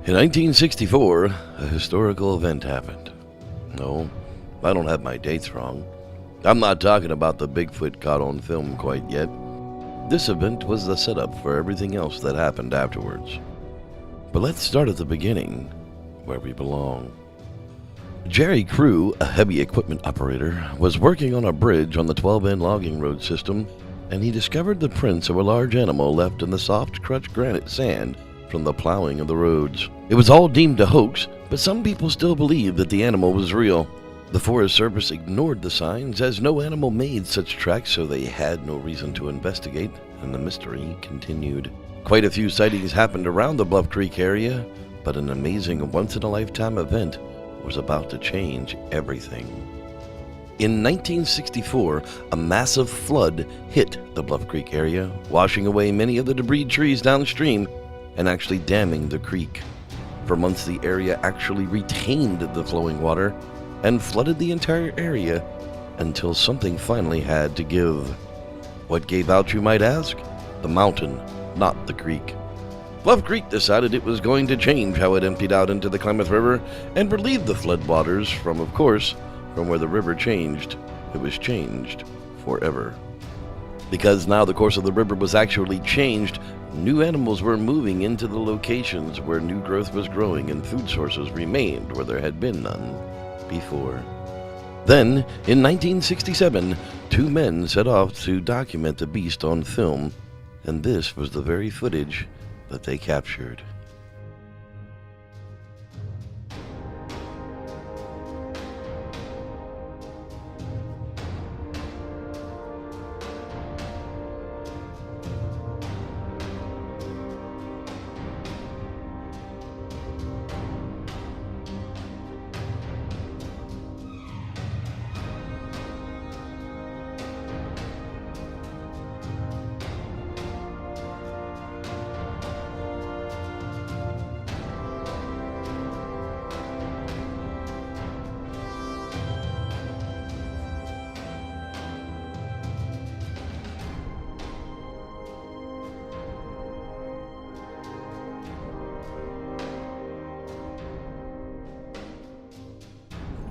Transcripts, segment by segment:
In 1964, a historical event happened. No, I don't have my dates wrong. I'm not talking about the Bigfoot caught on film quite yet. This event was the setup for everything else that happened afterwards. But let's start at the beginning, where we belong. Jerry Crew, a heavy equipment operator, was working on a bridge on the 12N logging road system, and he discovered the prints of a large animal left in the soft crushed granite sand from the plowing of the roads. It was all deemed a hoax, but some people still believed that the animal was real. The Forest Service ignored the signs, as no animal made such tracks, so they had no reason to investigate, and the mystery continued. Quite a few sightings happened around the Bluff Creek area, but an amazing once-in-a-lifetime event was about to change everything. In 1964, a massive flood hit the Bluff Creek area, washing away many of the debris trees downstream and actually damming the creek. For months, the area actually retained the flowing water and flooded the entire area until something finally had to give. What gave out, you might ask? The mountain, not the creek. Bluff Creek decided it was going to change how it emptied out into the Klamath River and relieve the floodwaters from where the river changed. It was changed forever. Because now the course of the river was actually changed, new animals were moving into the locations where new growth was growing and food sources remained where there had been none before. Then, in 1967, two men set off to document the beast on film, and this was the very footage that they captured.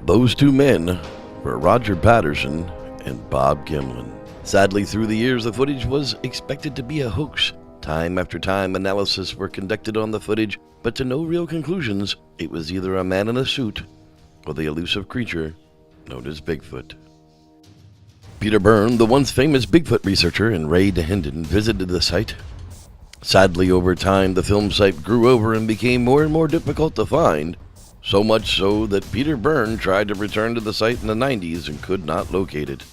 Those two men were Roger Patterson and Bob Gimlin. Sadly, through the years, the footage was expected to be a hoax. Time after time, analysis were conducted on the footage, but to no real conclusions. It was either a man in a suit or the elusive creature known as Bigfoot. Peter Byrne, the once famous Bigfoot researcher, and Ray DeHinden visited the site. Sadly, over time, the film site grew over and became more and more difficult to find. So much so that Peter Byrne tried to return to the site in the 90s and could not locate it.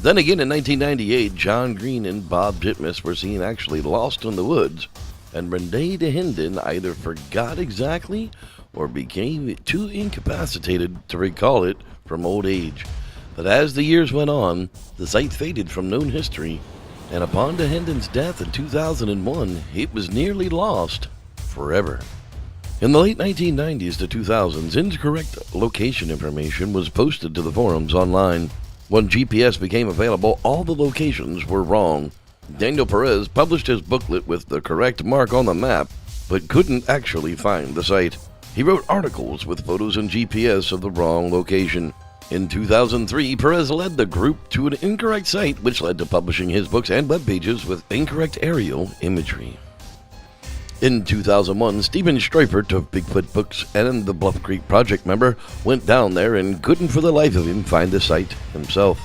Then again in 1998, John Green and Bob Titmus were seen actually lost in the woods, and Ray DeHinden either forgot exactly or became too incapacitated to recall it from old age. But as the years went on, the site faded from known history, and upon DeHinden's death in 2001, it was nearly lost forever. In the late 1990s to 2000s, incorrect location information was posted to the forums online. When GPS became available, all the locations were wrong. Daniel Perez published his booklet with the correct mark on the map, but couldn't actually find the site. He wrote articles with photos and GPS of the wrong location. In 2003, Perez led the group to an incorrect site, which led to publishing his books and web pages with incorrect aerial imagery. In 2001, Stephen Streifert of Bigfoot Books and the Bluff Creek Project member went down there and couldn't for the life of him find the site himself.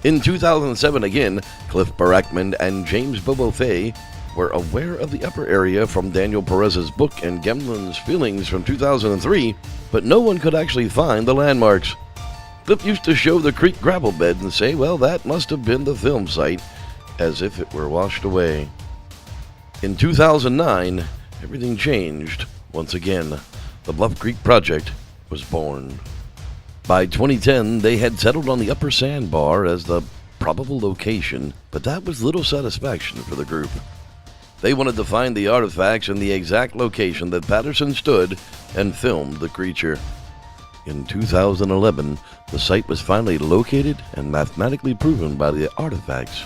In 2007 again, Cliff Barackman and James Bobo Fay were aware of the upper area from Daniel Perez's book and Gimlin's feelings from 2003, but no one could actually find the landmarks. Cliff used to show the creek gravel bed and say, well, that must have been the film site, as if it were washed away. In 2009, everything changed. Once again, the Bluff Creek Project was born. By 2010, they had settled on the Upper Sandbar as the probable location, but that was little satisfaction for the group. They wanted to find the artifacts in the exact location that Patterson stood and filmed the creature. In 2011, the site was finally located and mathematically proven by the artifacts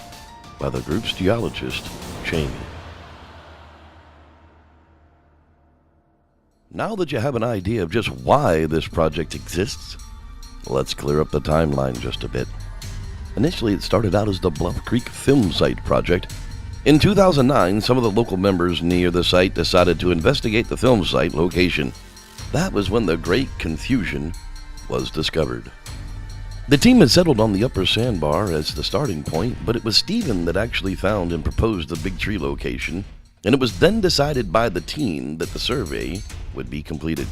by the group's geologist, Jamie. Now that you have an idea of just why this project exists, let's clear up the timeline just a bit. Initially, it started out as the Bluff Creek Film Site project. In 2009, some of the local members near the site decided to investigate the film site location. That was when the Great Confusion was discovered. The team had settled on the upper sandbar as the starting point, but it was Stephen that actually found and proposed the Big Tree location, and it was then decided by the team that the survey would be completed.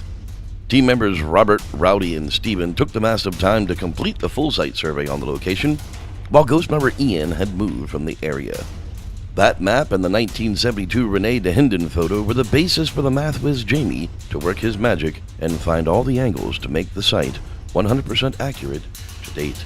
Team members Robert, Rowdy, and Stephen took the massive time to complete the full site survey on the location, while ghost member Ian had moved from the area. That map and the 1972 Renee DeHinden photo were the basis for the math whiz Jamie to work his magic and find all the angles to make the site 100% accurate to date.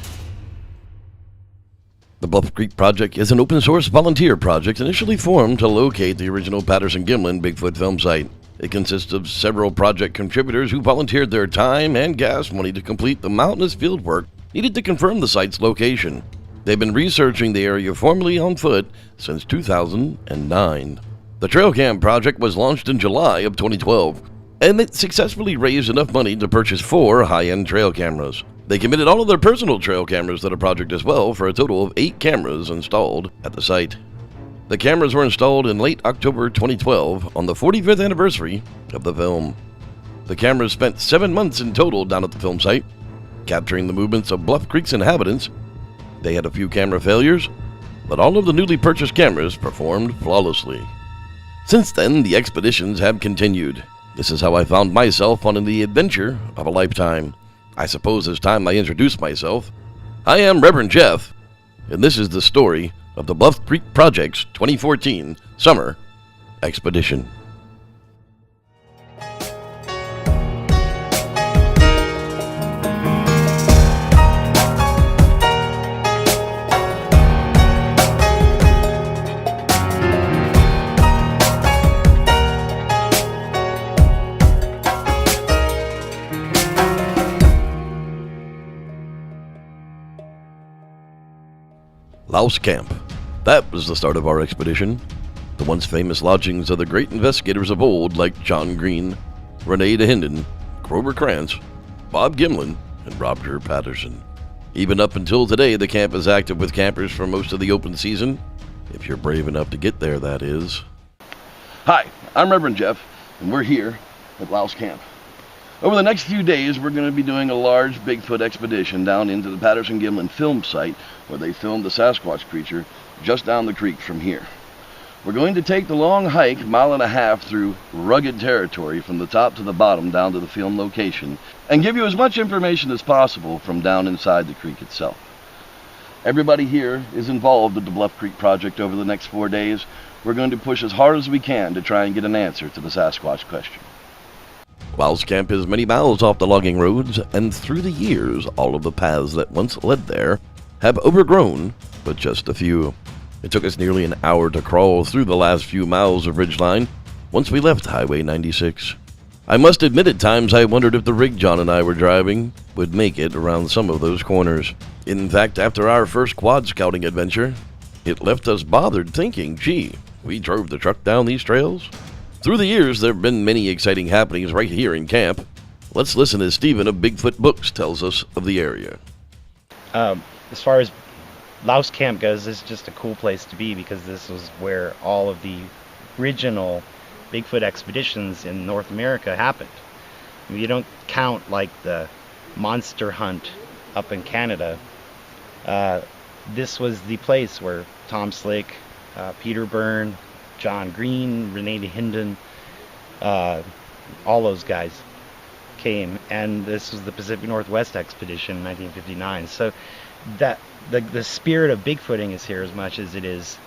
The Bluff Creek Project is an open-source volunteer project initially formed to locate the original Patterson Gimlin Bigfoot film site. It consists of several project contributors who volunteered their time and gas money to complete the mountainous field work needed to confirm the site's location. They've been researching the area formally on foot since 2009. The Trail Cam project was launched in July of 2012, and it successfully raised enough money to purchase 4 high-end trail cameras. They committed all of their personal trail cameras to the project as well, for a total of 8 cameras installed at the site. The cameras were installed in late October 2012 on the 45th anniversary of the film. The cameras spent 7 months in total down at the film site, capturing the movements of Bluff Creek's inhabitants. They had a few camera failures, but all of the newly purchased cameras performed flawlessly. Since then, the expeditions have continued. This is how I found myself on the adventure of a lifetime. I suppose it's time I introduce myself. I am Reverend Jeff, and this is the story of the Bluff Creek Project's 2014 Summer Expedition. Louse Camp. That was the start of our expedition. The once famous lodgings of the great investigators of old like John Green, Renee DeHinden, Grover Krantz, Bob Gimlin, and Roger Patterson. Even up until today, the camp is active with campers for most of the open season, if you're brave enough to get there, that is. Hi, I'm Reverend Jeff, and we're here at Louse Camp. Over the next few days, we're going to be doing a large Bigfoot expedition down into the Patterson Gimlin Film Site, where they filmed the Sasquatch creature just down the creek from here. We're going to take the long hike, 1.5 miles through rugged territory from the top to the bottom down to the film location, and give you as much information as possible from down inside the creek itself. Everybody here is involved with the Bluff Creek Project over the next 4 days. We're going to push as hard as we can to try and get an answer to the Sasquatch question. Louse Camp is many miles off the logging roads, and through the years, all of the paths that once led there have overgrown with just a few. It took us nearly an hour to crawl through the last few miles of ridgeline once we left Highway 96. I must admit at times I wondered if the rig John and I were driving would make it around some of those corners. In fact, after our first quad scouting adventure, it left us bothered thinking, gee, we drove the truck down these trails? Through the years, there have been many exciting happenings right here in camp. Let's listen as Stephen of Bigfoot Books tells us of the area. As far as Louse Camp goes, it's just a cool place to be because this was where all of the original Bigfoot expeditions in North America happened. You don't count like the monster hunt up in Canada. This was the place where Tom Slick, Peter Byrne, John Green, Renee DeHinden, all those guys came, and this was the Pacific Northwest expedition in 1959. So that the spirit of Bigfooting is here as much as it is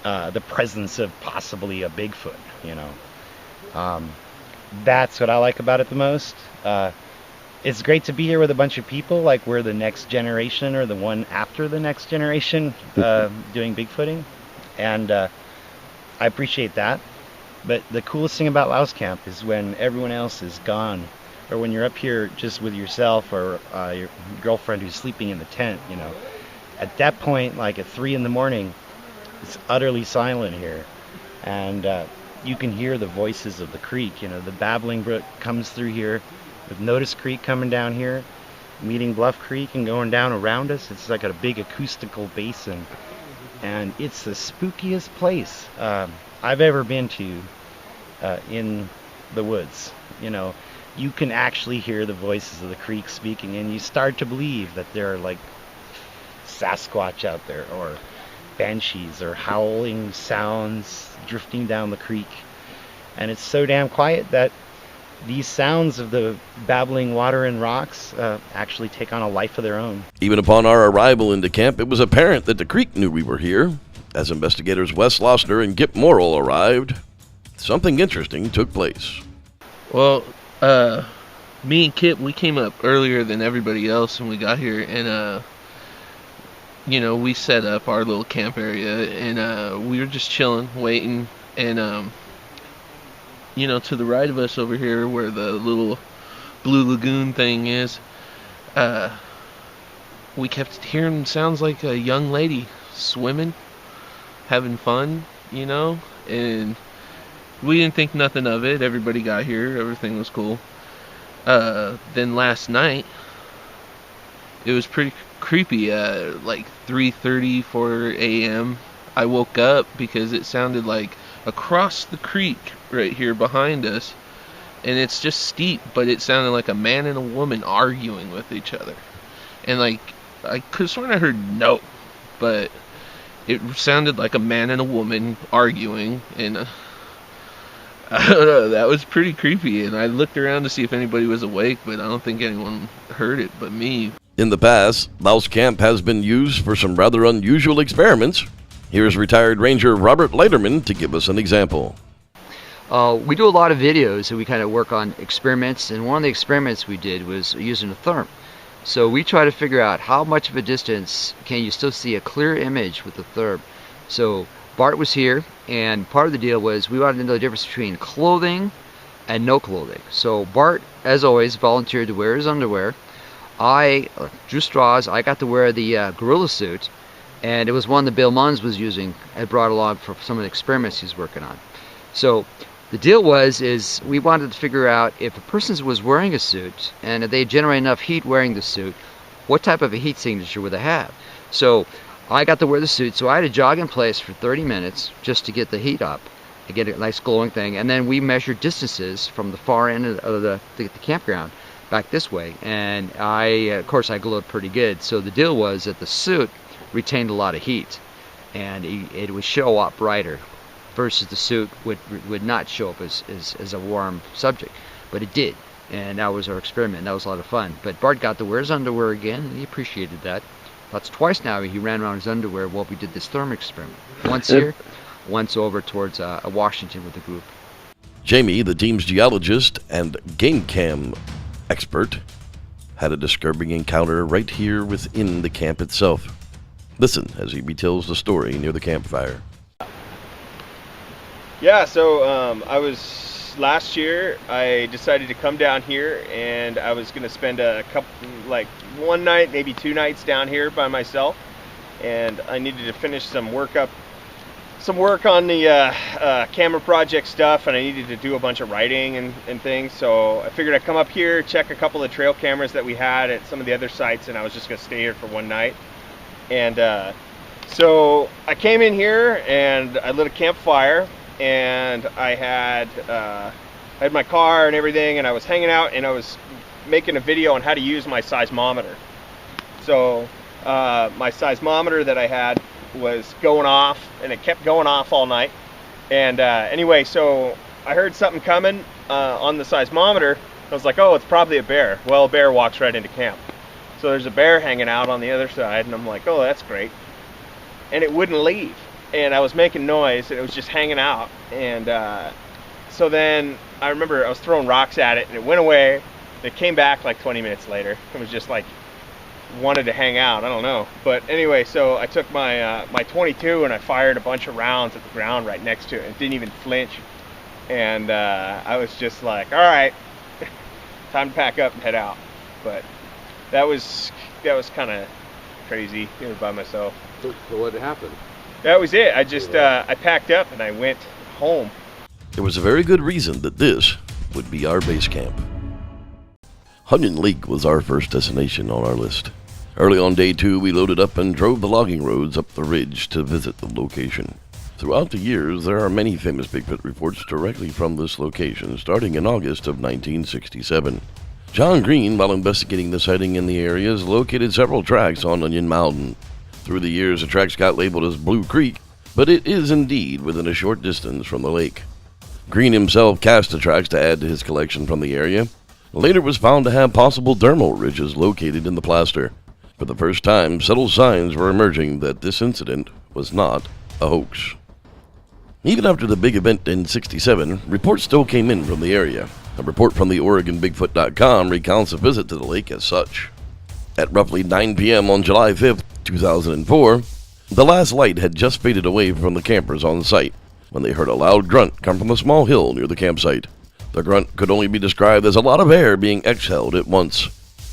the presence of possibly a Bigfoot, you know. That's what I like about it the most. It's great to be here with a bunch of people, like we're the next generation or the one after the next generation doing Bigfooting, and I appreciate that. But the coolest thing about Louse Camp is when everyone else is gone, or when you're up here just with yourself or your girlfriend who's sleeping in the tent, you know. At that point, like at 3 a.m, it's utterly silent here. And you can hear the voices of the creek. You know, the babbling brook comes through here with Notice Creek coming down here, meeting Bluff Creek and going down around us. It's like a big acoustical basin, and it's the spookiest place I've ever been to in the woods. You know, you can actually hear the voices of the creek speaking, and you start to believe that there are like Sasquatch out there, or banshees, or howling sounds drifting down the creek. And it's so damn quiet that these sounds of the babbling water and rocks actually take on a life of their own. Even upon our arrival into camp, it was apparent that the creek knew we were here. As investigators Wes Losner and Gip Morrill arrived, something interesting took place. Well, me and Kip, we came up earlier than everybody else when we got here, and you know, we set up our little camp area, and we were just chilling, waiting, and you know, to the right of us over here where the little blue lagoon thing is, we kept hearing sounds like a young lady swimming, having fun, you know, and we didn't think nothing of it. Everybody got here, everything was cool. Then last night, it was pretty creepy. Like 3:30, 4 a.m. I woke up because it sounded like across the creek right here behind us, and it's just steep, but it sounded like a man and a woman arguing with each other. And like, I could have sworn I heard no, but it sounded like a man and a woman arguing, and I don't know, that was pretty creepy. And I looked around to see if anybody was awake, but I don't think anyone heard it but me. In the past, Louse Camp has been used for some rather unusual experiments. Here's retired Ranger Robert Leiterman to give us an example. We do a lot of videos, and we kind of work on experiments, and one of the experiments we did was using a therm. So we try to figure out how much of a distance can you still see a clear image with the therm. So Bart was here, and part of the deal was we wanted to know the difference between clothing and no clothing. So Bart, as always, volunteered to wear his underwear. I drew straws. I got to wear the gorilla suit, and it was one that Bill Munns was using, had brought along for some of the experiments he's working on. So the deal is we wanted to figure out if a person was wearing a suit, and if they generate enough heat wearing the suit, what type of a heat signature would they have? So I got to wear the suit, so I had to jog in place for 30 minutes just to get the heat up, to get a nice glowing thing, and then we measured distances from the far end of the campground back this way, and of course I glowed pretty good. So the deal was that the suit retained a lot of heat, and it would show up brighter, versus the suit would not show up as a warm subject, but it did, and that was our experiment. That was a lot of fun. But Bart got to wear his underwear again, and he appreciated that. That's twice now he ran around his underwear while we did this therm experiment. Once here, once over towards Washington with the group. Jamie, the team's geologist and game cam expert, had a disturbing encounter right here within the camp itself. Listen as he retells the story near the campfire. Yeah, so last year I decided to come down here, and I was going to spend one night, maybe 2 nights down here by myself, and I needed to finish some work on the camera project stuff, and I needed to do a bunch of writing and things. So I figured I'd come up here, check a couple of trail cameras that we had at some of the other sites, and I was just going to stay here for one night. And so I came in here and I lit a campfire, and I had my car and everything, and I was hanging out, and I was making a video on how to use my seismometer. So my seismometer that I had was going off, and it kept going off all night. And anyway, so I heard something coming on the seismometer. I was like, oh, it's probably a bear. Well, a bear walks right into camp. So there's a bear hanging out on the other side, and I'm like, oh, that's great. And it wouldn't leave, and I was making noise, and it was just hanging out. And so then I remember I was throwing rocks at it, and it went away. It came back like 20 minutes later. It was just like wanted to hang out. I don't know. But anyway, so I took my my 22 and I fired a bunch of rounds at the ground right next to it. It didn't even flinch. And I was just like, all right, time to pack up and head out. But that was kind of crazy here by myself. So what happened? That was it. I just I packed up and I went home. there was a very good reason that this would be our base camp. Onion Lake was our first destination on our list. Early on day 2, we loaded up and drove the logging roads up the ridge to visit the location. Throughout the years, there are many famous Bigfoot reports directly from this location, starting in August of 1967. John Green, while investigating the sighting in the area, has located several tracks on Onion Mountain. Through the years, the tracks got labeled as Blue Creek, but it is indeed within a short distance from the lake. Green himself cast the tracks to add to his collection from the area. Later was found to have possible dermal ridges located in the plaster. For the first time, subtle signs were emerging that this incident was not a hoax. Even after the big event in '67, reports still came in from the area. A report from the OregonBigfoot.com recounts a visit to the lake as such. At roughly 9 p.m. on July 5th, 2004, the last light had just faded away from the campers on site when they heard a loud grunt come from a small hill near the campsite. The grunt could only be described as a lot of air being exhaled at once.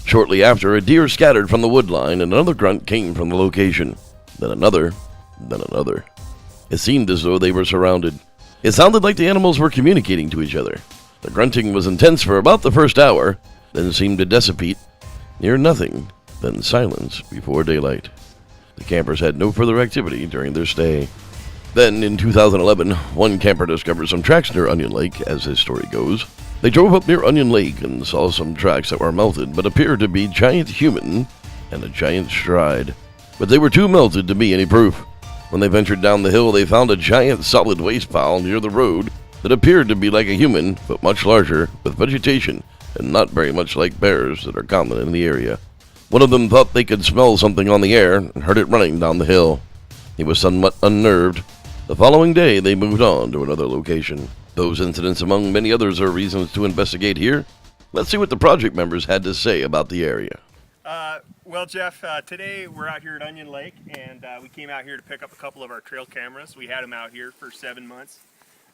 Shortly after, a deer scattered from the woodline and another grunt came from the location. Then another, then another. It seemed as though they were surrounded. It sounded like the animals were communicating to each other. The grunting was intense for about the first hour, then seemed to dissipate. Near nothing, then silence before daylight. The campers had no further activity during their stay. Then, in 2011, one camper discovered some tracks near Onion Lake, as his story goes. They drove up near Onion Lake and saw some tracks that were melted but appeared to be giant human and a giant stride. But they were too melted to be any proof. When they ventured down the hill, they found a giant solid waste pile near the road that appeared to be like a human, but much larger, with vegetation, and not very much like bears that are common in the area. One of them thought they could smell something on the air and heard it running down the hill. He was somewhat unnerved. The following day, they moved on to another location. Those incidents, among many others, are reasons to investigate here. Let's see what the project members had to say about the area. Well, Jeff, today we're out here at Onion Lake, and we came out here to pick up a couple of our trail cameras. We had them out here for 7 months.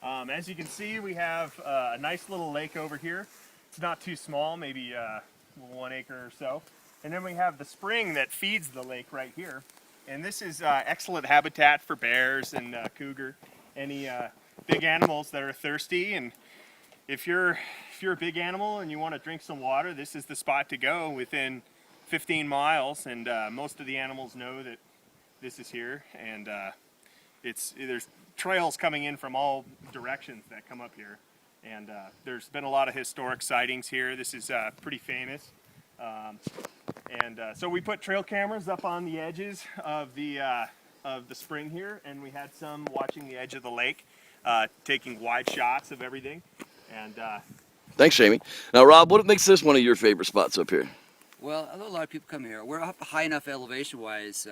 As you can see, we have a nice little lake over here. It's not too small, maybe 1 acre or so. And then we have the spring that feeds the lake right here. And this is excellent habitat for bears and cougar, any big animals that are thirsty. And if you're a big animal and you want to drink some water, this is the spot to go within 15 miles. And most of the animals know that this is here. And there's trails coming in from all directions that come up here. And there's been a lot of historic sightings here. This is pretty famous. So we put trail cameras up on the edges of the spring here, and we had some watching the edge of the lake, taking wide shots of everything. And Thanks, Jamie. Now, Rob, what makes this one of your favorite spots up here? Well, I know a lot of people come here. We're up high enough elevation-wise.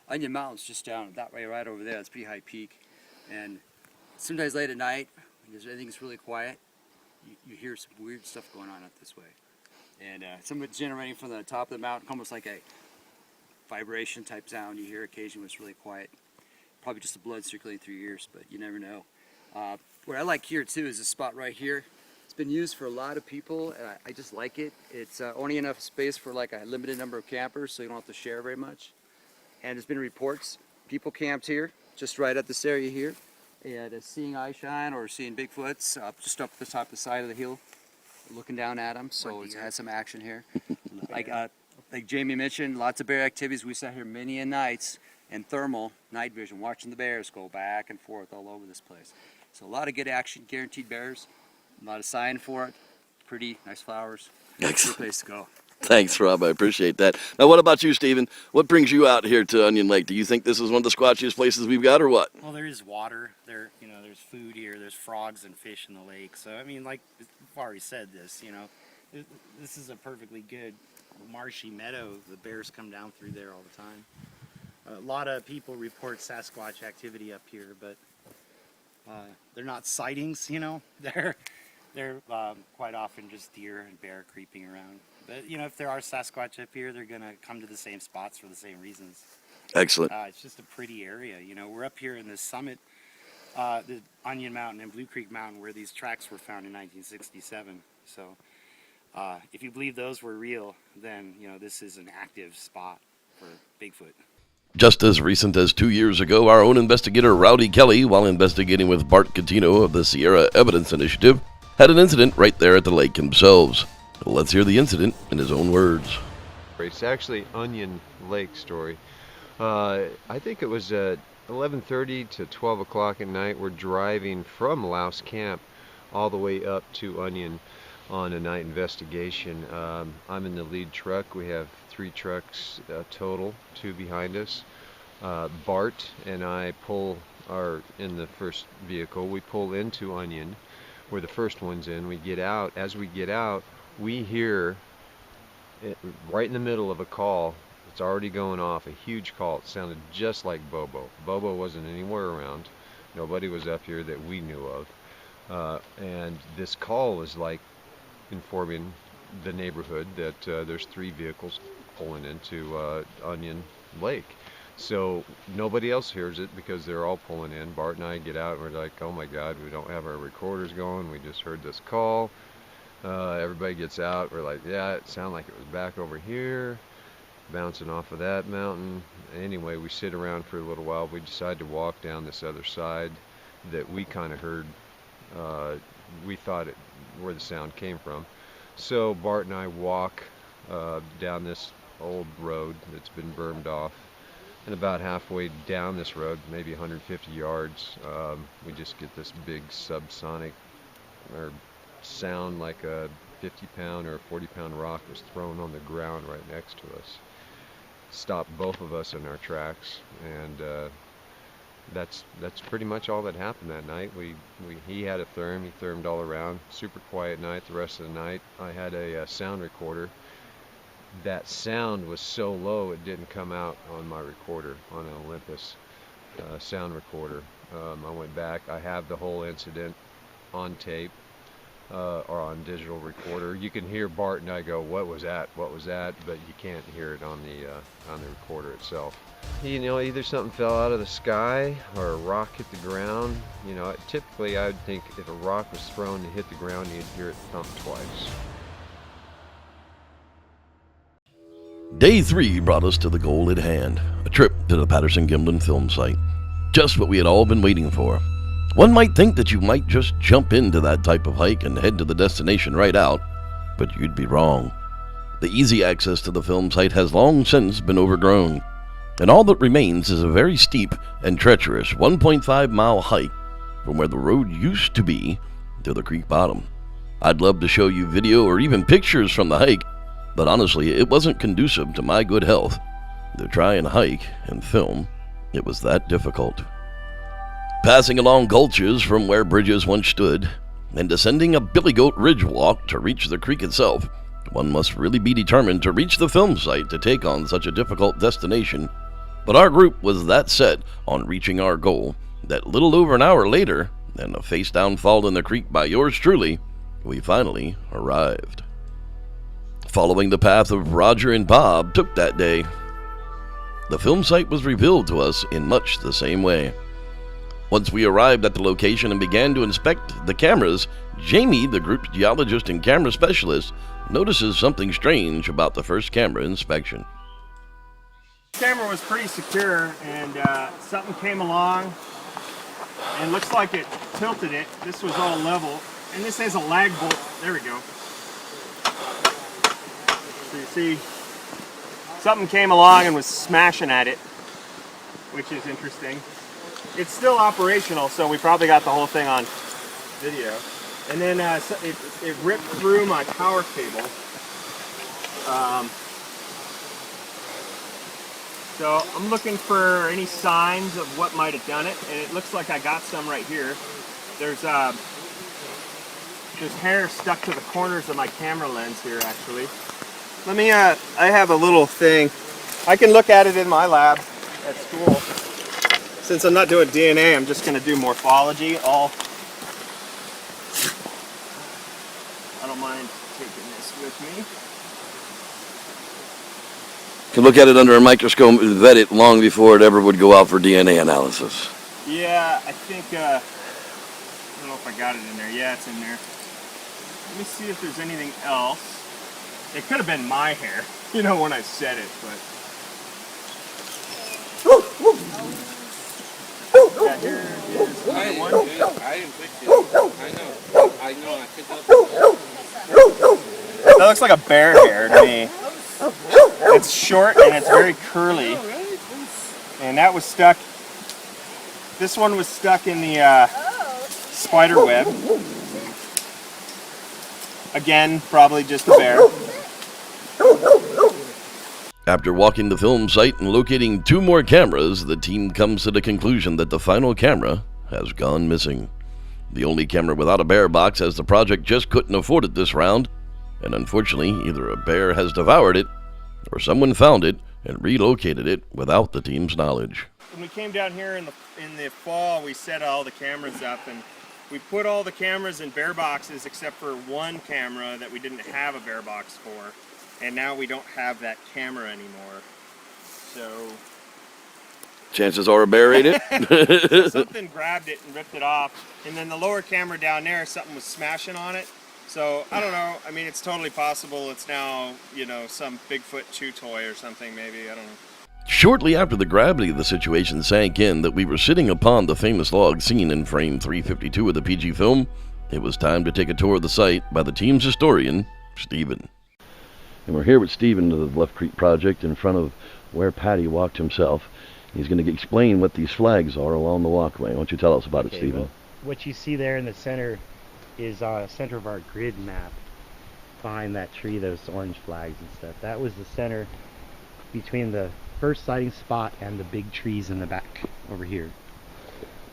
Onion Mountain's just down that way, right over there. It's a pretty high peak. And sometimes late at night, when everything's really quiet, you hear some weird stuff going on up this way. And some of it's generating from the top of the mountain, almost like a vibration type sound you hear occasionally when it's really quiet. Probably just the blood circulating through your ears, but you never know. What I like here too is this spot right here. It's been used for a lot of people, and I just like it. It's only enough space for like a limited number of campers, so you don't have to share very much. And there's been reports, people camped here, just right at this area here, and seeing eye shine or seeing Bigfoots just up the top of the side of the hill, looking down at them. So it's had some action here. Like Jamie mentioned, lots of bear activities. We sat here many a nights in thermal night vision, watching the bears go back and forth all over this place. So a lot of good action, guaranteed bears. A lot of sign for it. Pretty, nice flowers. Excellent. Good place to go. Thanks, Rob. I appreciate that. Now, what about you, Stephen? What brings you out here to Onion Lake? Do you think this is one of the squatchiest places we've got, or what? Well, there is water. There's food here. There's frogs and fish in the lake. So, I mean, like we've already said this, this is a perfectly good marshy meadow. The bears come down through there all the time. A lot of people report Sasquatch activity up here, but they're not sightings, They're quite often just deer and bear creeping around. But, if there are Sasquatch up here, they're going to come to the same spots for the same reasons. Excellent. It's just a pretty area. We're up here in the summit, the Onion Mountain and Blue Creek Mountain, where these tracks were found in 1967. So if you believe those were real, then, this is an active spot for Bigfoot. Just as recent as 2 years ago, our own investigator Rowdy Kelley, while investigating with Bart Catino of the Sierra Evidence Initiative, had an incident right there at the lake themselves. Let's hear the incident in his own words. It's actually Onion Lake story. I think it was at 11:30 to 12 o'clock at night. We're driving from Louse Camp all the way up to Onion on a night investigation. I'm in the lead truck. We have 3 trucks total, 2 behind us. Bart and I are in the first vehicle. We pull into Onion. We're the first ones in. We get out. As we get out, we hear it right in the middle of a call. It's already going off, a huge call. It sounded just like Bobo. Bobo wasn't anywhere around. Nobody was up here that we knew of. And this call was like informing the neighborhood that there's 3 vehicles pulling into Onion Lake. So nobody else hears it because they're all pulling in. Bart and I get out and we're like, oh my God, we don't have our recorders going. We just heard this call. Everybody gets out. We're like, yeah, it sounded like it was back over here, bouncing off of that mountain. Anyway, we sit around for a little while. We decide to walk down this other side that we kind of heard. We thought where the sound came from. So Bart and I walk down this old road that's been bermed off. And about halfway down this road, maybe 150 yards, we just get this big subsonic or sound like a 50-pound or a 40-pound rock was thrown on the ground right next to us. Stopped both of us in our tracks, and that's pretty much all that happened that night. He had a therm. He thermed all around. Super quiet night. The rest of the night, I had a sound recorder. That sound was so low it didn't come out on my recorder, on an Olympus sound recorder. I went back. I have the whole incident on tape or on digital recorder. You can hear Bart and I go, "What was that? What was that?" But you can't hear it on the recorder itself. You know, either something fell out of the sky or a rock hit the ground. You know, typically I would think if a rock was thrown and hit the ground, you'd hear it thump twice. Day 3 brought us to the goal at hand, a trip to the Patterson Gimlin Film Site. Just what we had all been waiting for. One might think that you might just jump into that type of hike and head to the destination right out, but you'd be wrong. The easy access to the film site has long since been overgrown, and all that remains is a very steep and treacherous 1.5-mile hike from where the road used to be to the creek bottom. I'd love to show you video or even pictures from the hike, but honestly, it wasn't conducive to my good health to try and hike and film. It was that difficult. Passing along gulches from where bridges once stood, and descending a billy goat ridge walk to reach the creek itself, one must really be determined to reach the film site to take on such a difficult destination. But our group was that set on reaching our goal that little over an hour later, and a face-down fall in the creek by yours truly, we finally arrived. Following the path of Roger and Bob took that day, the film site was revealed to us in much the same way. Once we arrived at the location and began to inspect the cameras, Jamie, the group's geologist and camera specialist, notices something strange about the first camera inspection. The camera was pretty secure, and something came along and looks like it tilted it. This was all level, and this has a lag bolt. There we go. So you see, something came along and was smashing at it, which is interesting. It's still operational, so we probably got the whole thing on video. And then it ripped through my power cable. So I'm looking for any signs of what might have done it, and it looks like I got some right here. There's hair stuck to the corners of my camera lens here, actually. Let me, I have a little thing. I can look at it in my lab at school. Since I'm not doing DNA, I'm just going to do morphology. I don't mind taking this with me. You can look at it under a microscope and vet it long before it ever would go out for DNA analysis. Yeah, I think, I don't know if I got it in there. Yeah, it's in there. Let me see if there's anything else. It could have been my hair, you know, when I said it, but... Yeah, here is another one. I didn't pick it. I know. I picked up. That looks like a bear hair to me. It's short and it's very curly. And that was stuck. This one was stuck in the spider web. Again, probably just a bear. After walking the film site and locating 2 more cameras, the team comes to the conclusion that the final camera has gone missing. The only camera without a bear box, as the project just couldn't afford it this round, and unfortunately either a bear has devoured it or someone found it and relocated it without the team's knowledge. When we came down here in the fall, we set all the cameras up, and we put all the cameras in bear boxes except for one camera that we didn't have a bear box for, and now we don't have that camera anymore. So Chances are a bear ate it. something grabbed it and ripped it off, and then the lower camera down there, something was smashing on it. So I don't know. I mean, it's totally possible it's now, you know, some Bigfoot chew toy or something maybe. I don't know. Shortly after the gravity of the situation sank in that we were sitting upon the famous log seen in frame 352 of the PG film, it was time to take a tour of the site by the team's historian, Stephen. And we're here with Stephen of the Bluff Creek Project in front of where Patty walked himself. He's going to explain what these flags are along the walkway. Why don't you tell us about it, Stephen? Well, what you see there in the center is center of our grid map. Behind that tree, those orange flags and stuff. That was the center between the first sighting spot and the big trees in the back over here.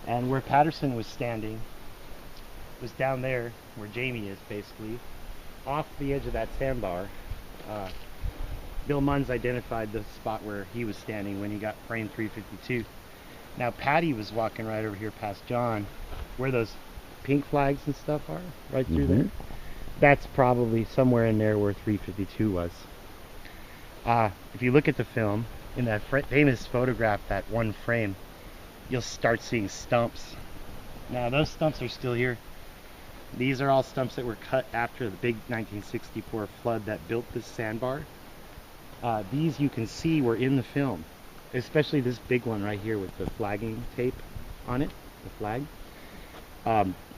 And where Patterson was standing was down there where Jamie is, basically off the edge of that sandbar. Bill Munns identified the spot where he was standing when he got frame 352. Now Patty was walking right over here past John, where those pink flags and stuff are, right through there. That's probably somewhere in there where 352 was. If you look at the film, in that famous photograph, that one frame, you'll start seeing stumps. Now those stumps are still here. These are all stumps that were cut after the big 1964 flood that built this sandbar. These you can see were in the film, especially this big one right here with the flagging tape on it, the flag.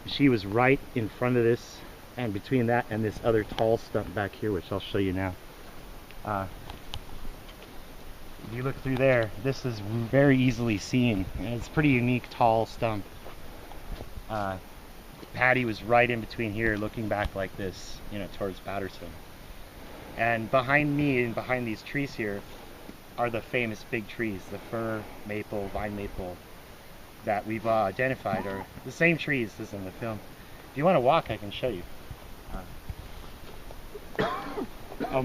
She was right in front of this, and between that and this other tall stump back here, which I'll show you now. If you look through there, this is very easily seen, and it's a pretty unique tall stump. Patty was right in between here, looking back like this, you know, towards Patterson. And behind me and behind these trees here are the famous big trees, the fir, maple, vine maple, that we've identified are the same trees as in the film. If you want to walk, I can show you.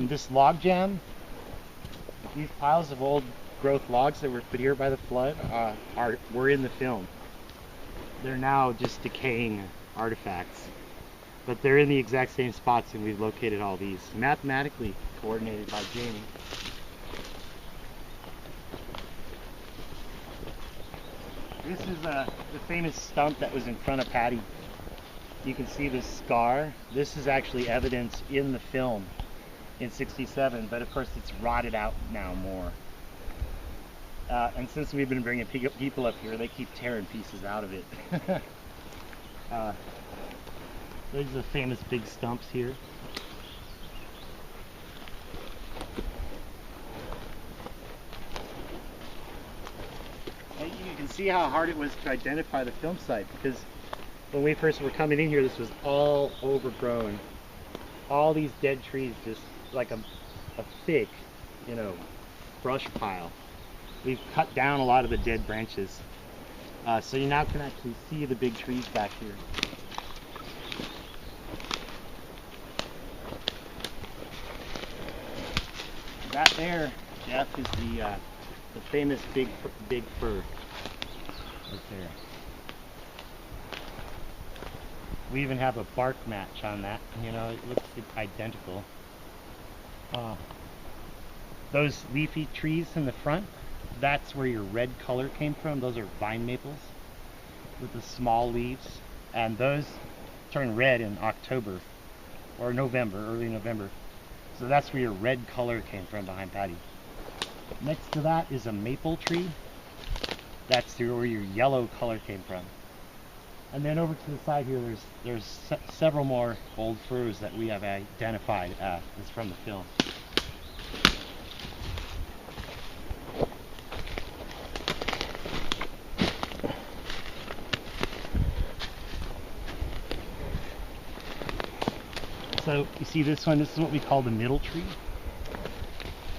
This log jam, these piles of old growth logs that were put here by the flood were in the film. They're now just decaying artifacts, but they're in the exact same spots, and we've located all these, mathematically coordinated by Jamie. This is the famous stump that was in front of Patty. You can see this scar. This is actually evidence in the film in '67, but of course it's rotted out now more. And since we've been bringing people up here, they keep tearing pieces out of it. There's the famous big stumps here. And you can see how hard it was to identify the film site, because when we first were coming in here, this was all overgrown. All these dead trees, just like a thick, you know, brush pile. We've cut down a lot of the dead branches. So you now can actually see the big trees back here. That there, Jeff, is the famous big fir. Right there. We even have a bark match on that. You know, it looks identical. Those leafy trees in the front, that's where your red color came from. Those are vine maples with the small leaves, and those turn red in October or November, early November. So that's where your red color came from behind Patty. Next to that is a maple tree That's where your yellow color came from. And then over to the side here, there's several more old firs that we have identified as from the film. So you see this one, this is what we call the middle tree.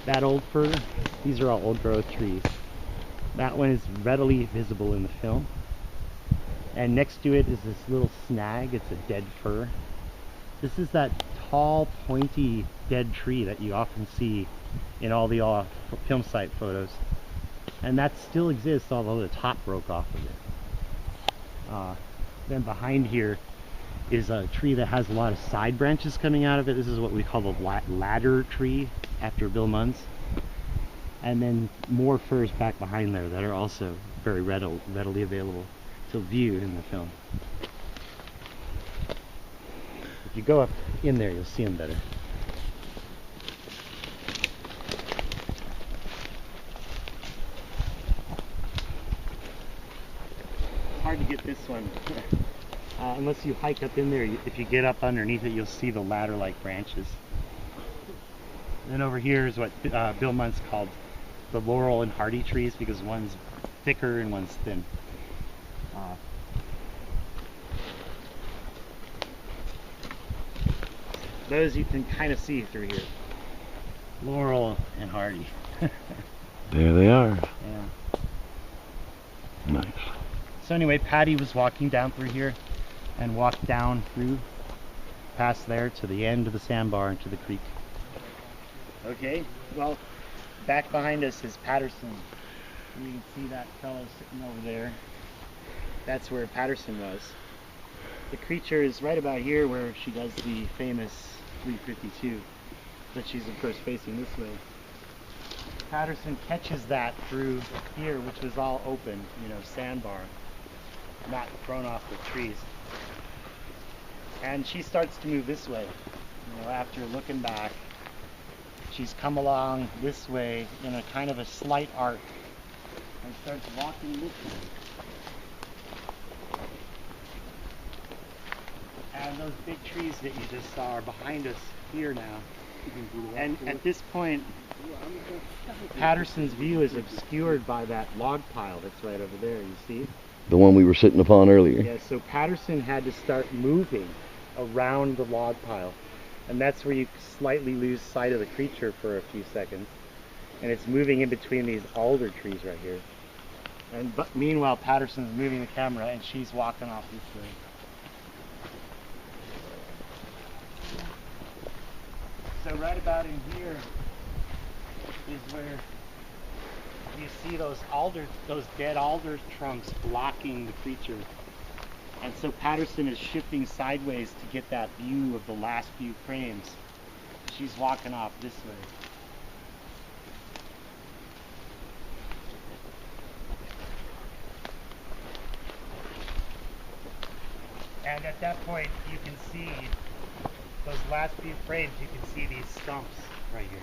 That old fir, these are all old growth trees. That one is readily visible in the film. And next to it is this little snag, it's a dead fir. This is that tall, pointy, dead tree that you often see in all the film site photos. And that still exists, although the top broke off of it. Then behind here is a tree that has a lot of side branches coming out of it. This is what we call the ladder tree, after Bill Munn's. And then more firs back behind there that are also very readily available to view in the film. If you go up in there, you'll see them better. Hard to get this one. Unless you hike up in there, if you get up underneath it, you'll see the ladder-like branches. Then over here is what Bill Muntz called the laurel and hardy trees, because one's thicker and one's thin. Those you can kind of see through here. Laurel and hardy. There they are. Yeah. Nice. So anyway, Patty was walking down through here and walked down through past there to the end of the sandbar into the creek. Okay, well, back behind us is Patterson. You can see that fellow sitting over there. That's where Patterson was. The creature is right about here where she does the famous 352, but she's of course facing this way. Patterson catches that through here, which was all open, sandbar, not thrown off the trees. And she starts to move this way, after looking back. She's come along this way in a kind of a slight arc and starts walking this way. And those big trees that you just saw are behind us here now. And at this point, Patterson's view is obscured by that log pile that's right over there, you see? The one we were sitting upon earlier. Yeah, so Patterson had to start moving around the log pile. And that's where you slightly lose sight of the creature for a few seconds. And it's moving in between these alder trees right here. But meanwhile, Patterson's moving the camera and she's walking off this way. So right about in here is where you see those dead alder trunks blocking the creature. And so Patterson is shifting sideways to get that view of the last few frames. She's walking off this way. And at that point, you can see those last few frames, you can see these stumps right here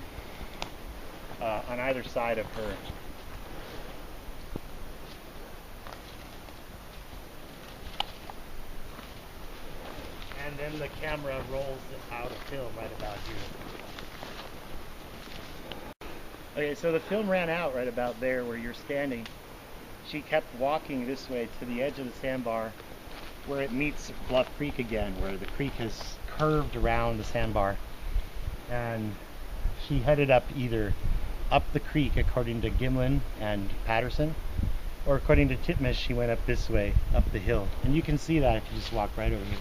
on either side of her. And then the camera rolls out of film right about here. Okay, so the film ran out right about there where you're standing. She kept walking this way to the edge of the sandbar where it meets Bluff Creek again, where the creek has curved around the sandbar. And she headed up either up the creek according to Gimlin and Patterson, or according to Titmuss, she went up this way, up the hill. And you can see that if you just walk right over here.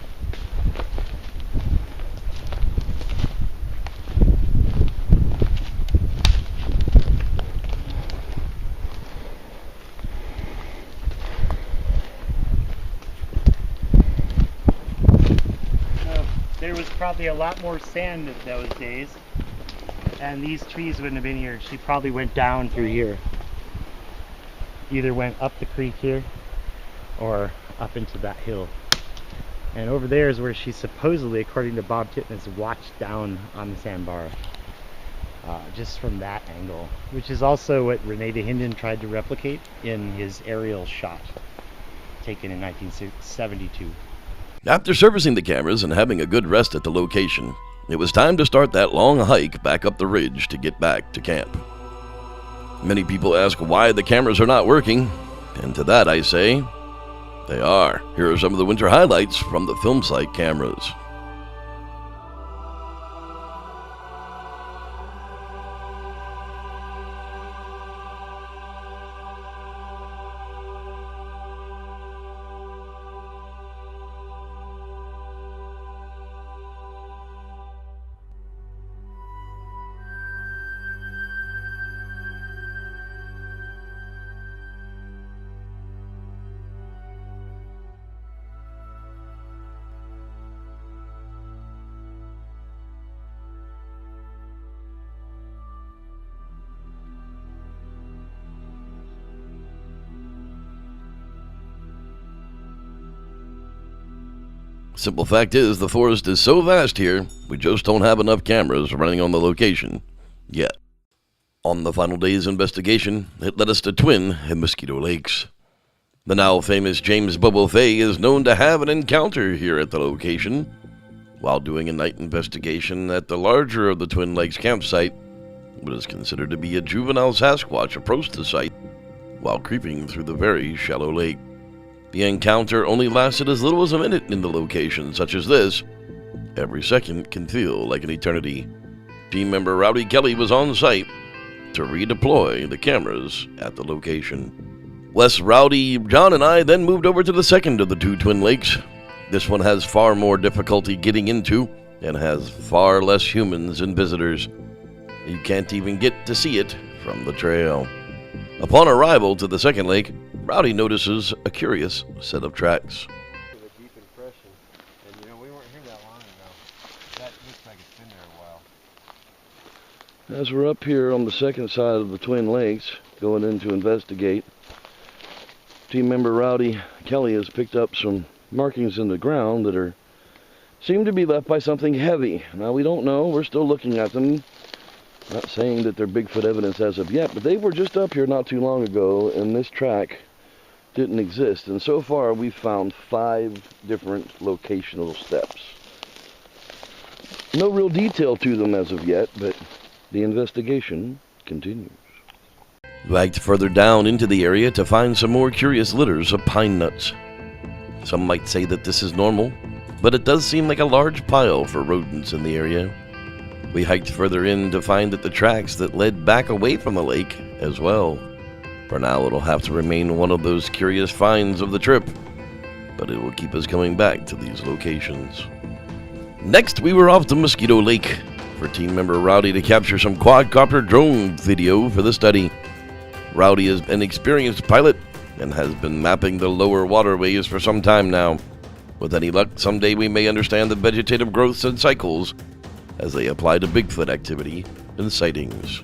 There was probably a lot more sand in those days, and these trees wouldn't have been here. She probably went down through here. Either went up the creek here, or up into that hill. And over there is where she supposedly, according to Bob Titmuss, watched down on the sandbar. just from that angle, which is also what Rene de Hinden tried to replicate in his aerial shot taken in 1972. After servicing the cameras and having a good rest at the location, it was time to start that long hike back up the ridge to get back to camp. Many people ask why the cameras are not working, and to that I say, they are. Here are some of the winter highlights from the film site cameras. Simple fact is, the forest is so vast here, we just don't have enough cameras running on the location yet. On the final day's investigation, it led us to Twin and Mosquito Lakes. The now famous James Bobo Fay is known to have an encounter here at the location. While doing a night investigation at the larger of the Twin Lakes campsite, what is considered to be a juvenile Sasquatch approached the site while creeping through the very shallow lake. The encounter only lasted as little as a minute in the location such as this. Every second can feel like an eternity. Team member Rowdy Kelley was on site to redeploy the cameras at the location. Wes, Rowdy, John, and I then moved over to the second of the two Twin Lakes. This one has far more difficulty getting into and has far less humans and visitors. You can't even get to see it from the trail. Upon arrival to the second lake, Rowdy notices a curious set of tracks. A deep impression, and we weren't here that long ago. That looks like it's been there a while. As we're up here on the second side of the Twin Lakes, going in to investigate, team member Rowdy Kelley has picked up some markings in the ground that seem to be left by something heavy. Now we don't know, we're still looking at them. Not saying that they're Bigfoot evidence as of yet, but they were just up here not too long ago, and this track didn't exist. And so far, we've found 5 different locational steps. No real detail to them as of yet, but the investigation continues. We hiked further down into the area to find some more curious litters of pine nuts. Some might say that this is normal, but it does seem like a large pile for rodents in the area. We hiked further in to find that the tracks that led back away from the lake as well. For now, it'll have to remain one of those curious finds of the trip, but it will keep us coming back to these locations. Next, we were off to Mosquito Lake for team member Rowdy to capture some quadcopter drone video for the study. Rowdy is an experienced pilot and has been mapping the lower waterways for some time now. With any luck, someday we may understand the vegetative growths and cycles as they apply to Bigfoot activity and sightings.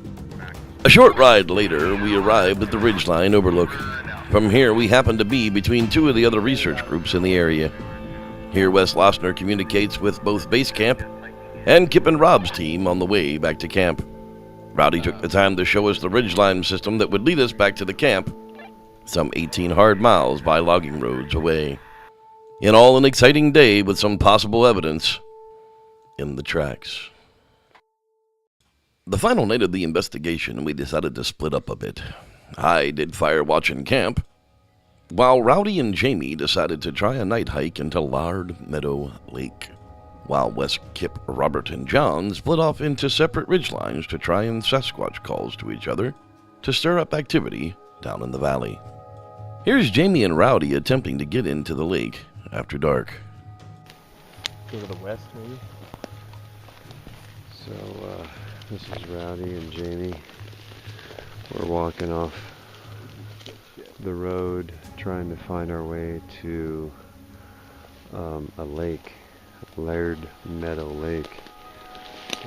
A short ride later, we arrived at the ridgeline overlook. From here, we happened to be between 2 of the other research groups in the area. Here, Wes Lossner communicates with both base camp and Kip and Rob's team on the way back to camp. Rowdy took the time to show us the ridgeline system that would lead us back to the camp, some 18 hard miles by logging roads away. In all, an exciting day with some possible evidence in the tracks. The final night of the investigation, we decided to split up a bit. I did fire watch in camp, while Rowdy and Jamie decided to try a night hike into Lard Meadow Lake, while Wes, Kip, Robert, and John split off into separate ridgelines to try and Sasquatch calls to each other to stir up activity down in the valley. Here's Jamie and Rowdy attempting to get into the lake after dark. Go to the west, maybe? So, this is Rowdy and Jamie. We're walking off the road trying to find our way to a lake, Laird Meadow Lake.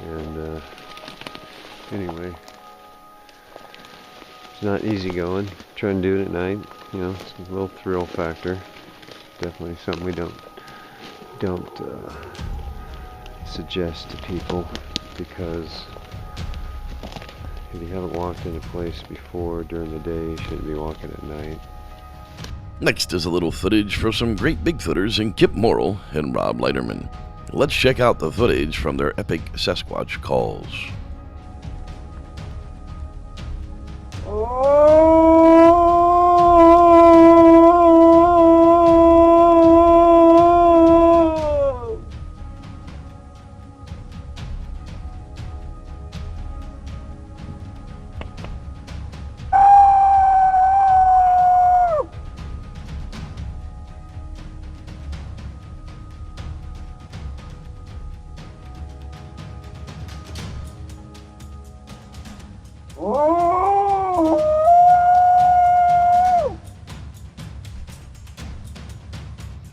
And anyway, it's not easy going. Trying to do it at night, it's a little thrill factor. Definitely something we don't suggest to people, because If you haven't walked in a place before during the day, you shouldn't be walking at night. Next is a little footage for some great Bigfooters in Kip Morrill and Rob Leiterman. Let's check out the footage from their epic Sasquatch calls.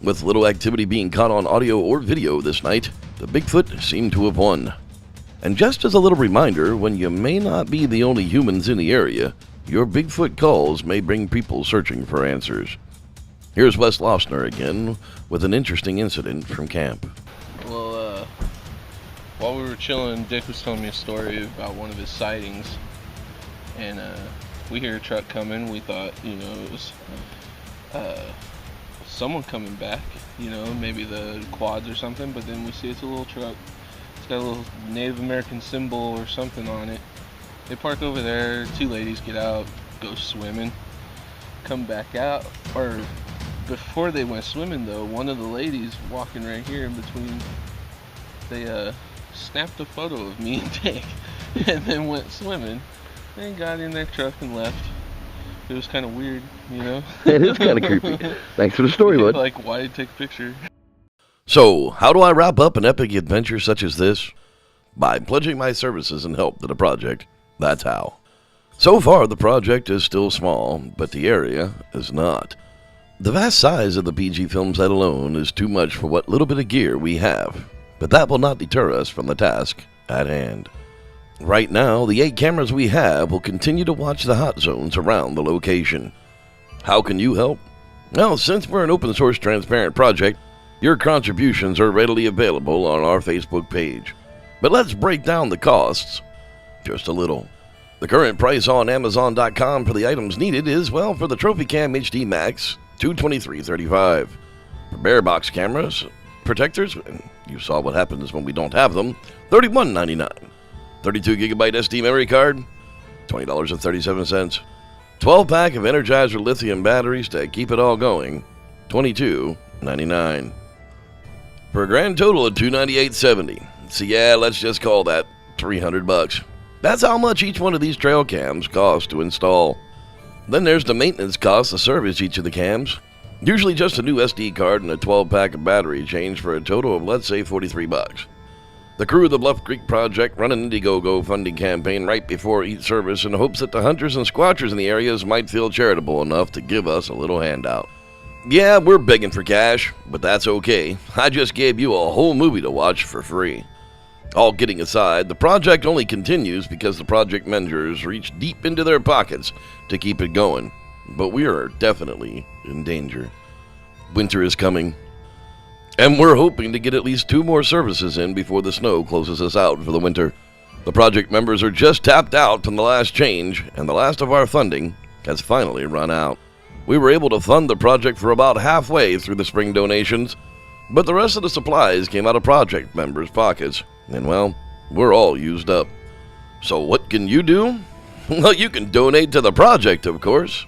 With little activity being caught on audio or video this night, the Bigfoot seemed to have won. And just as a little reminder, when you may not be the only humans in the area, your Bigfoot calls may bring people searching for answers. Here's Wes Lofsner again with an interesting incident from camp. Well, while we were chilling, Dick was telling me a story about one of his sightings. And we hear a truck coming. We thought, it was someone coming back, maybe the quads or something, but then we see it's a little truck. It's got a little Native American symbol or something on it. They park over there, two ladies get out, go swimming, come back out, or before they went swimming though, one of the ladies walking right here in between, they snapped a photo of me and Dick, and then went swimming, and got in their truck and left. It was kind of weird, It is kind of creepy. Thanks for the story, bud. Like, why did you take a picture? So, how do I wrap up an epic adventure such as this? By pledging my services and help to the project. That's how. So far, the project is still small, but the area is not. The vast size of the PG Film Site alone is too much for what little bit of gear we have, but that will not deter us from the task at hand. Right now, the 8 cameras we have will continue to watch the hot zones around the location. How can you help? Well, since we're an open source transparent project, your contributions are readily available on our Facebook page. But let's break down the costs just a little. The current price on Amazon.com for the items needed is, well, for the Trophy Cam HD Max, $223.35. For bare box cameras, protectors, and you saw what happens when we don't have them, $31.99. 32GB SD memory card, $20.37. 12-pack of Energizer lithium batteries to keep it all going, $22.99. For a grand total of $298.70. So yeah, let's just call that $300. That's how much each one of these trail cams costs to install. Then there's the maintenance cost to service each of the cams. Usually just a new SD card and a 12-pack of battery change for a total of, let's say, $43. The crew of the Bluff Creek Project run an Indiegogo funding campaign right before each service in hopes that the hunters and squatchers in the areas might feel charitable enough to give us a little handout. Yeah, we're begging for cash, but that's okay. I just gave you a whole movie to watch for free. All kidding aside, the project only continues because the project managers reach deep into their pockets to keep it going. But we are definitely in danger. Winter is coming. And we're hoping to get at least 2 more services in before the snow closes us out for the winter. The project members are just tapped out from the last change, and the last of our funding has finally run out. We were able to fund the project for about halfway through the spring donations, but the rest of the supplies came out of project members' pockets, and well, we're all used up. So what can you do? Well, you can donate to the project, of course.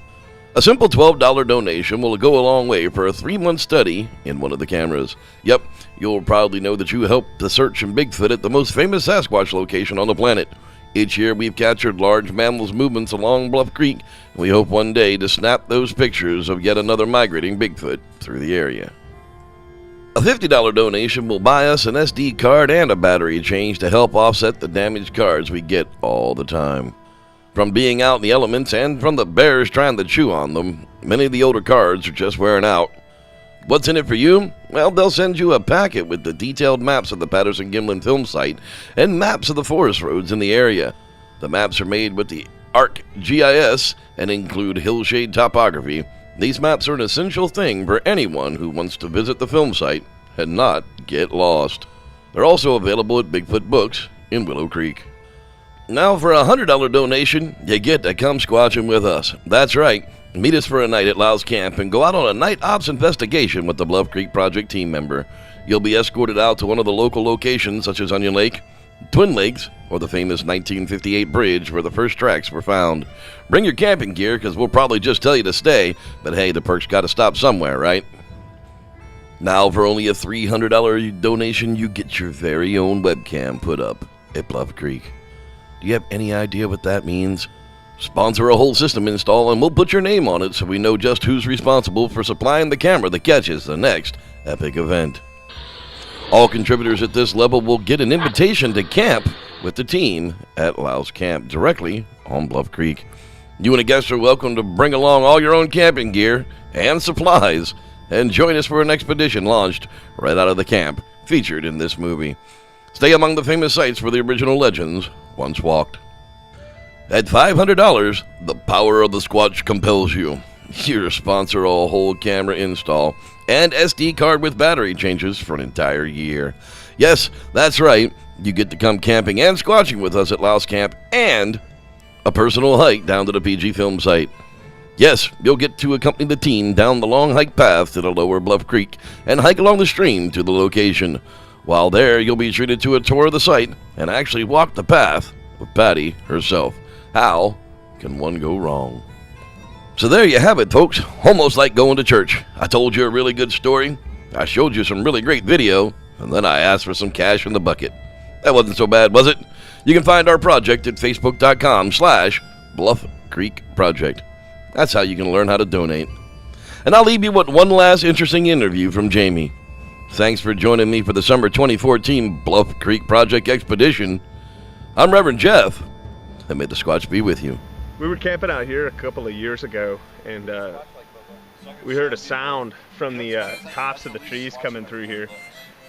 A simple $12 donation will go a long way for a 3-month study in one of the cameras. Yep, you'll probably know that you helped the search in Bigfoot at the most famous Sasquatch location on the planet. Each year we've captured large mammals' movements along Bluff Creek, and we hope one day to snap those pictures of yet another migrating Bigfoot through the area. A $50 donation will buy us an SD card and a battery change to help offset the damaged cards we get all the time. From being out in the elements and from the bears trying to chew on them, many of the older cards are just wearing out. What's in it for you? Well, they'll send you a packet with the detailed maps of the Patterson Gimlin Film Site and maps of the forest roads in the area. The maps are made with the ArcGIS and include hillshade topography. These maps are an essential thing for anyone who wants to visit the film site and not get lost. They're also available at Bigfoot Books in Willow Creek. Now for a $100 donation, you get to come squatching with us. That's right. Meet us for a night at Louse Camp and go out on a night ops investigation with the Bluff Creek Project team member. You'll be escorted out to one of the local locations such as Onion Lake, Twin Lakes, or the famous 1958 bridge where the first tracks were found. Bring your camping gear because we'll probably just tell you to stay, but hey, the perk's got to stop somewhere, right? Now for only a $300 donation, you get your very own webcam put up at Bluff Creek. Do you have any idea what that means? Sponsor a whole system install and we'll put your name on it so we know just who's responsible for supplying the camera that catches the next epic event. All contributors at this level will get an invitation to camp with the team at Louse Camp directly on Bluff Creek. You and a guest are welcome to bring along all your own camping gear and supplies and join us for an expedition launched right out of the camp featured in this movie. Stay among the famous sites where the original legends once walked. At $500, the power of the Squatch compels you. Your sponsor a whole camera install and SD card with battery changes for an entire year. Yes, that's right. You get to come camping and squatching with us at Louse Camp and a personal hike down to the PG Film Site. Yes, you'll get to accompany the team down the long hike path to the lower Bluff Creek and hike along the stream to the location. While there, you'll be treated to a tour of the site and actually walk the path with Patty herself. How can one go wrong? So there you have it, folks. Almost like going to church. I told you a really good story, I showed you some really great video, and then I asked for some cash in the bucket. That wasn't so bad, was it? You can find our project at facebook.com/Bluff Creek Project. That's how you can learn how to donate. And I'll leave you with one last interesting interview from Jamie. Thanks for joining me for the summer 2014 Bluff Creek Project Expedition. I'm Reverend Jeff, and may the Squatch be with you. We were camping out here a couple of years ago, and we heard a sound from the tops of the trees coming through here.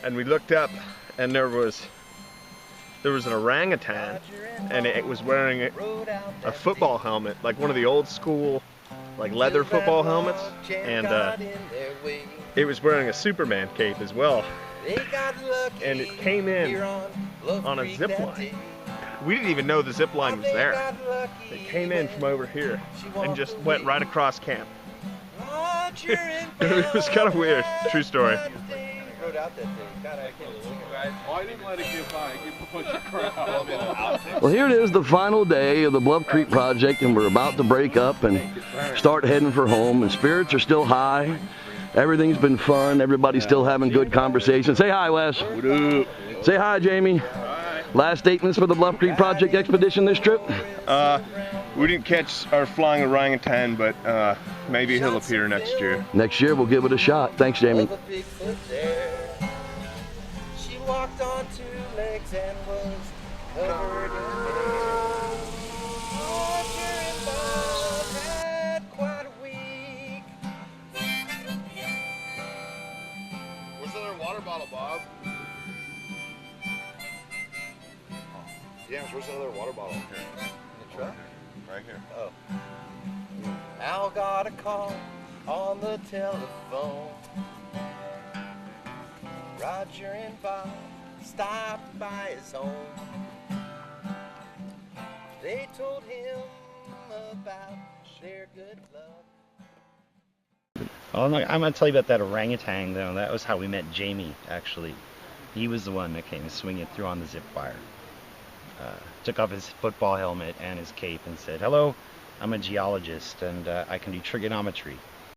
And we looked up, and there was an orangutan, and it was wearing a football helmet, like one of the old school, like leather football helmets, and it was wearing a Superman cape as well. And it came in on a zip line. We didn't even know the zip line was there. It came in from over here and just went right across camp. It was kind of weird. True story. Well, here it is, the final day of the Bluff Creek Project, and we're about to break up and start heading for home, and spirits are still high. Everything's been fun. Everybody's still having good conversations. Say hi, Wes. What up? Say hi, Jamie. Last statements for the Bluff Creek Project expedition this trip? We didn't catch our flying orangutan, but maybe he'll appear next year. Next year, we'll give it a shot. Thanks, Jamie. She walked on two legs and was covered in hair. Roger and Bob had quite a week. Where's the other water bottle, Bob? Yeah, where's the other water bottle? Here. In the truck? Right here. Oh. Al got a call on the telephone. Roger and Bob stopped by his home. They told him about their good luck. Oh, no, I'm going to tell you about that orangutan, though. That was how we met Jamie, actually. He was the one that came swinging through on the zip wire. Took off his football helmet and his cape and said, "Hello, I'm a geologist and I can do trigonometry."